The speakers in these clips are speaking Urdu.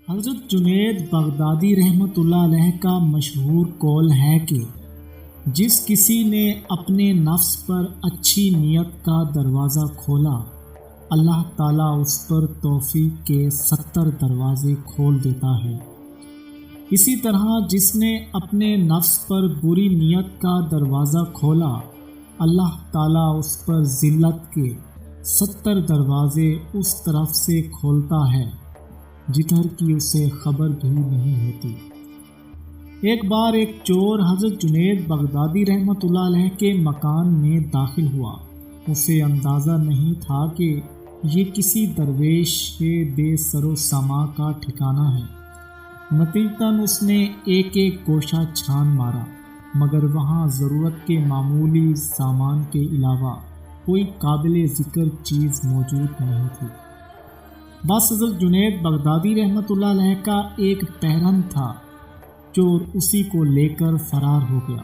حضرت جنید بغدادی رحمۃ اللہ علیہ کا مشہور قول ہے کہ جس کسی نے اپنے نفس پر اچھی نیت کا دروازہ کھولا، اللہ تعالیٰ اس پر توفیق کے 70 دروازے کھول دیتا ہے۔ اسی طرح جس نے اپنے نفس پر بری نیت کا دروازہ کھولا، اللہ تعالیٰ اس پر ذلت کے 70 دروازے اس طرف سے کھولتا ہے جدھر کی اسے خبر بھی نہیں ہوتی۔ ایک بار ایک چور حضرت جنید بغدادی رحمۃ اللہ علیہ کے مکان میں داخل ہوا۔ اسے اندازہ نہیں تھا کہ یہ کسی درویش کے بے سر و سامان کا ٹھکانہ ہے۔ نتیجتاً اس نے ایک گوشہ چھان مارا، مگر وہاں ضرورت کے معمولی سامان کے علاوہ کوئی قابل ذکر چیز موجود نہیں تھی۔ بس حضرت جنید بغدادی رحمۃ اللہ علیہ کا ایک پیرہن تھا، چور اسی کو لے کر فرار ہو گیا۔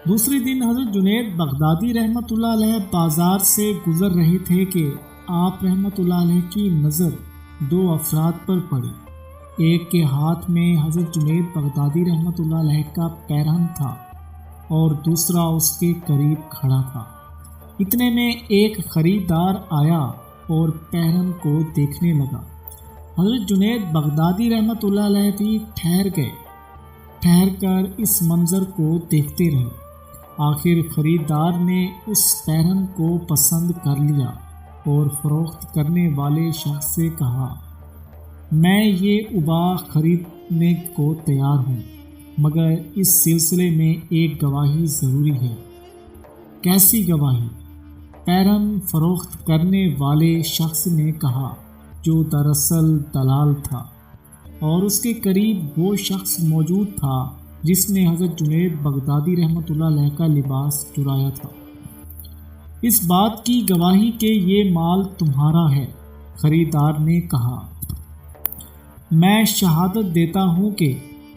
دوسرے دن حضرت جنید بغدادی رحمۃ اللہ علیہ بازار سے گزر رہے تھے کہ آپ رحمۃ اللہ علیہ کی نظر 2 افراد پر پڑی۔ ایک کے ہاتھ میں حضرت جنید بغدادی رحمۃ اللہ علیہ کا پیرہن تھا اور دوسرا اس کے قریب کھڑا تھا۔ اتنے میں ایک خریدار آیا اور پیرہن کو دیکھنے لگا۔ حضرت جنید بغدادی رحمۃ اللہ علیہ بھی ٹھہر گئے، ٹھہر کر اس منظر کو دیکھتے رہے۔ آخر خریدار نے اس پیرہن کو پسند کر لیا اور فروخت کرنے والے شخص سے کہا، میں یہ عبا خریدنے کو تیار ہوں، مگر اس سلسلے میں ایک گواہی ضروری ہے۔ کیسی گواہی؟ پیرہن فروخت کرنے والے شخص نے کہا، جو دراصل دلال تھا، اور اس کے قریب وہ شخص موجود تھا جس نے حضرت جنید بغدادی رحمۃ اللہ علیہ کا لباس چرایا تھا۔ اس بات کی گواہی کہ یہ مال تمہارا ہے، خریدار نے کہا۔ میں شہادت دیتا ہوں کہ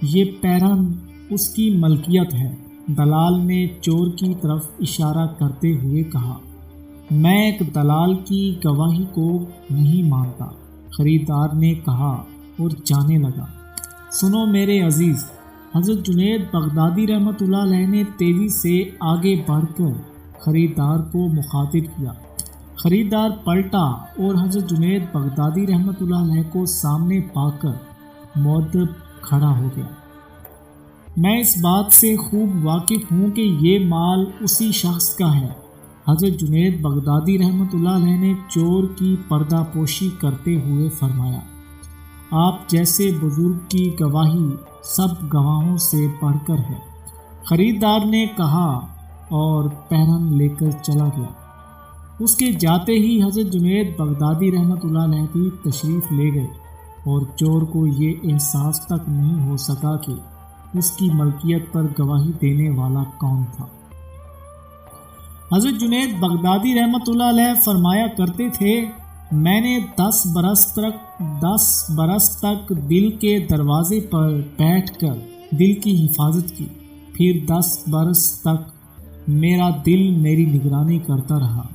یہ پیرہن اس کی ملکیت ہے، دلال نے چور کی طرف اشارہ کرتے ہوئے کہا۔ میں ایک دلال کی گواہی کو نہیں مانتا، خریدار نے کہا اور جانے لگا۔ سنو میرے عزیز، حضرت جنید بغدادی رحمۃ اللہ علیہ نے تیزی سے آگے بڑھ کر خریدار کو مخاطب کیا۔ خریدار پلٹا اور حضرت جنید بغدادی رحمۃ اللہ علیہ کو سامنے پا کر مؤدب کھڑا ہو گیا۔ میں اس بات سے خوب واقف ہوں کہ یہ مال اسی شخص کا ہے۔ حضرت جنید بغدادی رحمۃ اللہ علیہ نے چور کی پردہ پوشی کرتے ہوئے فرمایا، آپ جیسے بزرگ کی گواہی سب گواہوں سے بڑھ کر ہے۔ خریدار نے کہا اور پیرہن لے کر چلا گیا۔ اس کے جاتے ہی حضرت جنید بغدادی رحمۃ اللہ علیہ بھی تشریف لے گئے اور چور کو یہ احساس تک نہیں ہو سکا کہ اس کی ملکیت پر گواہی دینے والا کون تھا۔ حضرت جنید بغدادی رحمۃ اللہ علیہ فرمایا کرتے تھے، میں نے 10 برس تک دل کے دروازے پر بیٹھ کر دل کی حفاظت کی، پھر 10 برس تک میرا دل میری نگرانی کرتا رہا۔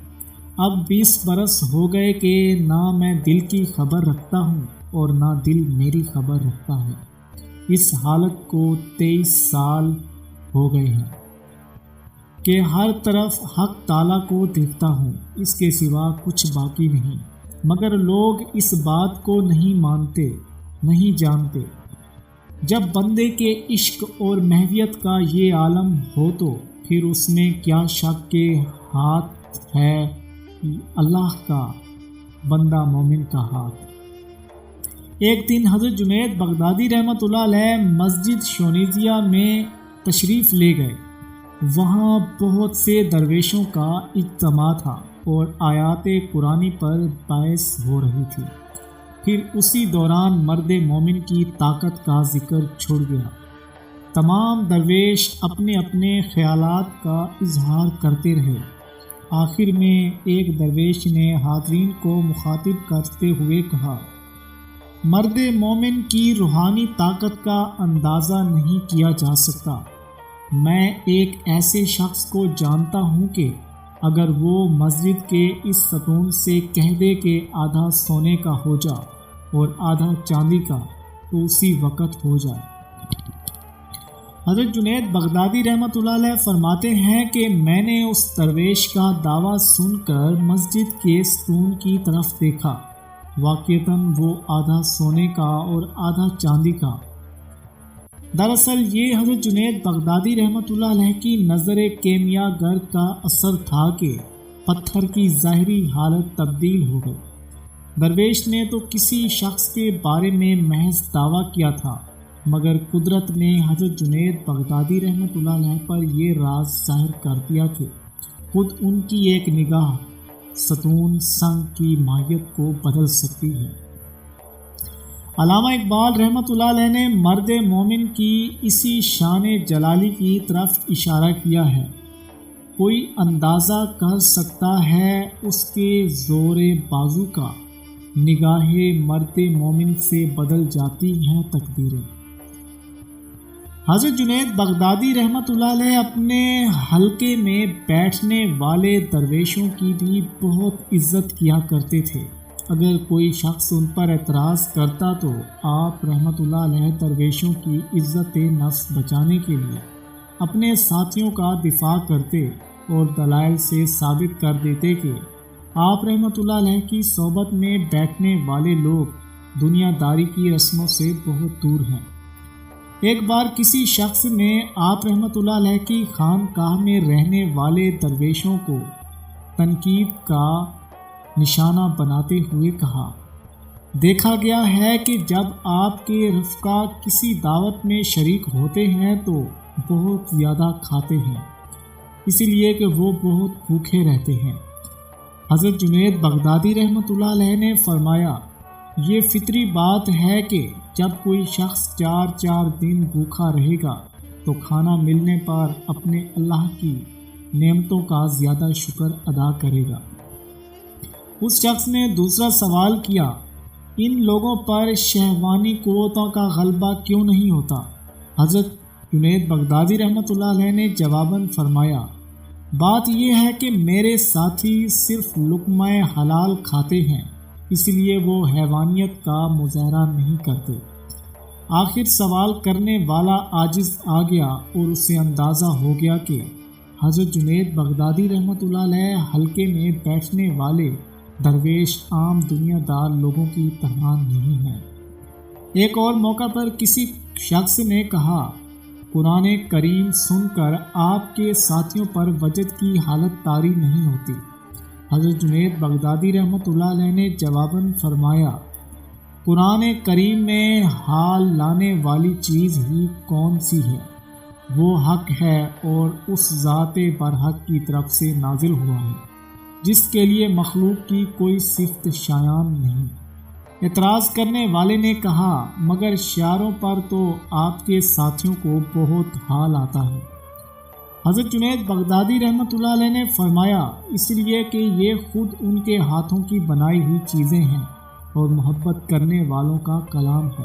اب 20 برس ہو گئے کہ نہ میں دل کی خبر رکھتا ہوں اور نہ دل میری خبر رکھتا ہے۔ اس حالت کو 23 سال ہو گئے ہیں کہ ہر طرف حق تعالیٰ کو دیکھتا ہوں، اس کے سوا کچھ باقی نہیں، مگر لوگ اس بات کو نہیں مانتے، نہیں جانتے۔ جب بندے کے عشق اور محویت کا یہ عالم ہو تو پھر اس میں کیا شک کے ہاتھ ہے اللہ کا، بندہ مومن کا ہاتھ۔ ایک دن حضرت جنید بغدادی رحمۃ اللہ علیہ مسجد شونیزیہ میں تشریف لے گئے۔ وہاں بہت سے درویشوں کا اجتماع تھا اور آیات قرآنی پر بحث ہو رہی تھی۔ پھر اسی دوران مرد مومن کی طاقت کا ذکر چھڑ گیا۔ تمام درویش اپنے اپنے خیالات کا اظہار کرتے رہے۔ آخر میں ایک درویش نے حاضرین کو مخاطب کرتے ہوئے کہا، مرد مومن کی روحانی طاقت کا اندازہ نہیں کیا جا سکتا۔ میں ایک ایسے شخص کو جانتا ہوں کہ اگر وہ مسجد کے اس ستون سے کہہ دے کہ آدھا سونے کا ہو جا اور آدھا چاندی کا تو اسی وقت ہو جائے۔ حضرت جنید بغدادی رحمۃ اللہ علیہ فرماتے ہیں کہ میں نے اس درویش کا دعویٰ سن کر مسجد کے ستون کی طرف دیکھا، واقعتاً وہ آدھا سونے کا اور آدھا چاندی کا۔ دراصل یہ حضرت جنید بغدادی رحمۃ اللہ علیہ کی نظر کیمیا گر کا اثر تھا کہ پتھر کی ظاہری حالت تبدیل ہو گئی۔ درویش نے تو کسی شخص کے بارے میں محض دعویٰ کیا تھا، مگر قدرت نے حضرت جنید بغدادی رحمۃ اللہ علیہ پر یہ راز ظاہر کر دیا کہ خود ان کی ایک نگاہ ستون سنگ کی ماہیت کو بدل سکتی ہے۔ علامہ اقبال رحمۃ اللہ علیہ نے مرد مومن کی اسی شان جلالی کی طرف اشارہ کیا ہے۔ کوئی اندازہ کر سکتا ہے اس کے زور بازو کا، نگاہ مرد مومن سے بدل جاتی ہیں تقدیریں۔ حضرت جنید بغدادی رحمۃ اللہ علیہ اپنے حلقے میں بیٹھنے والے درویشوں کی بھی بہت عزت کیا کرتے تھے۔ اگر کوئی شخص ان پر اعتراض کرتا تو آپ رحمۃ اللہ علیہ درویشوں کی عزت نفس بچانے کے لیے اپنے ساتھیوں کا دفاع کرتے اور دلائل سے ثابت کر دیتے کہ آپ رحمۃ اللہ علیہ کی صحبت میں بیٹھنے والے لوگ دنیا داری کی رسموں سے بہت دور ہیں۔ ایک بار کسی شخص نے آپ رحمۃ اللہ علیہ کی خانقاہ میں رہنے والے درویشوں کو تنقید کا نشانہ بناتے ہوئے کہا، دیکھا گیا ہے کہ جب آپ کے رفقا کسی دعوت میں شریک ہوتے ہیں تو بہت زیادہ کھاتے ہیں، اسی لیے کہ وہ بہت بھوکے رہتے ہیں۔ حضرت جنید بغدادی رحمۃ اللہ علیہ نے فرمایا، یہ فطری بات ہے کہ جب کوئی شخص 4 دن بھوکا رہے گا تو کھانا ملنے پر اپنے اللہ کی نعمتوں کا زیادہ شکر ادا کرے گا۔ اس شخص نے دوسرا سوال کیا، ان لوگوں پر شہوانی قوتوں کا غلبہ کیوں نہیں ہوتا؟ حضرت جنید بغدادی رحمۃ اللہ علیہ نے جواباً فرمایا، بات یہ ہے کہ میرے ساتھی صرف لقمہ حلال کھاتے ہیں، اس لیے وہ حیوانیت کا مظاہرہ نہیں کرتے۔ آخر سوال کرنے والا عاجز آ گیا اور اسے اندازہ ہو گیا کہ حضرت جنید بغدادی رحمۃ اللہ علیہ حلقے میں بیٹھنے والے درویش عام دنیا دار لوگوں کی طرح نہیں ہیں۔ ایک اور موقع پر کسی شخص نے کہا، قرآن کریم سن کر آپ کے ساتھیوں پر وجد کی حالت طاری نہیں ہوتی۔ حضرت جنید بغدادی رحمۃ اللہ علیہ نے جواباً فرمایا، قرآن کریم میں حال لانے والی چیز ہی کون سی ہے؟ وہ حق ہے اور اس ذات برحق کی طرف سے نازل ہوا ہے، جس کے لیے مخلوق کی کوئی صفت شایان نہیں۔ اعتراض کرنے والے نے کہا، مگر شعروں پر تو آپ کے ساتھیوں کو بہت حال آتا ہے۔ حضرت جنید بغدادی رحمۃ اللہ علیہ نے فرمایا، اس لیے کہ یہ خود ان کے ہاتھوں کی بنائی ہوئی چیزیں ہیں اور محبت کرنے والوں کا کلام ہے۔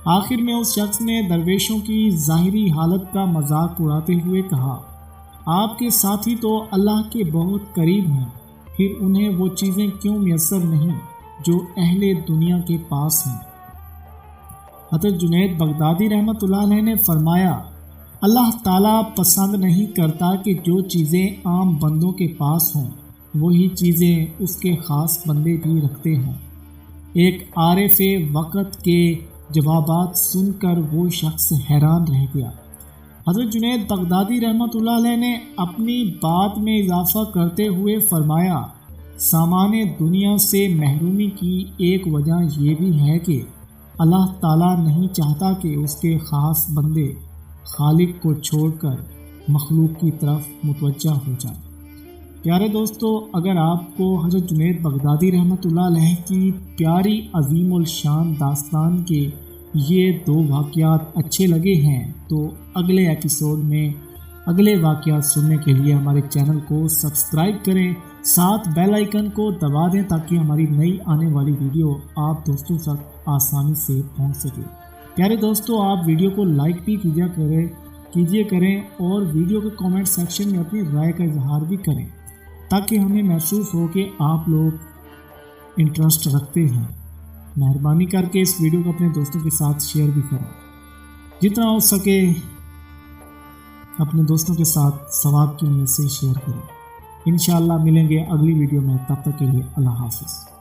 آخر میں اس شخص نے درویشوں کی ظاہری حالت کا مذاق اڑاتے ہوئے کہا، آپ کے ساتھی تو اللہ کے بہت قریب ہیں، پھر انہیں وہ چیزیں کیوں میسر نہیں جو اہل دنیا کے پاس ہیں؟ حضرت جنید بغدادی رحمۃ اللہ علیہ نے فرمایا، اللہ تعالیٰ پسند نہیں کرتا کہ جو چیزیں عام بندوں کے پاس ہوں وہی چیزیں اس کے خاص بندے بھی رکھتے ہوں۔ ایک عارف وقت کے جوابات سن کر وہ شخص حیران رہ گیا۔ حضرت جنید بغدادی رحمۃ اللہ علیہ نے اپنی بات میں اضافہ کرتے ہوئے فرمایا، سامان دنیا سے محرومی کی ایک وجہ یہ بھی ہے کہ اللہ تعالیٰ نہیں چاہتا کہ اس کے خاص بندے خالق کو چھوڑ کر مخلوق کی طرف متوجہ ہو جائیں۔ پیارے دوستو، اگر آپ کو حضرت جنید بغدادی رحمۃ اللہ علیہ کی پیاری عظیم الشان داستان کے یہ 2 واقعات اچھے لگے ہیں تو اگلے ایپیسوڈ میں اگلے واقعات سننے کے لیے ہمارے چینل کو سبسکرائب کریں، ساتھ بیل آئیکن کو دبا دیں تاکہ ہماری نئی آنے والی ویڈیو آپ دوستوں تک آسانی سے پہنچ سکے۔ پیارے دوستو، آپ ویڈیو کو لائک بھی کیجیے کریں اور ویڈیو کے کامنٹ سیکشن میں اپنی رائے کا اظہار بھی کریں تاکہ ہمیں محسوس ہو کہ آپ لوگ انٹرسٹ رکھتے ہیں۔ مہربانی کر کے اس ویڈیو کو اپنے دوستوں کے ساتھ شیئر بھی کریں، جتنا ہو سکے اپنے دوستوں کے ساتھ ثواب کی نیت سے شیئر کریں۔ انشاءاللہ ملیں گے اگلی ویڈیو میں، تب تک کے لیے اللہ حافظ۔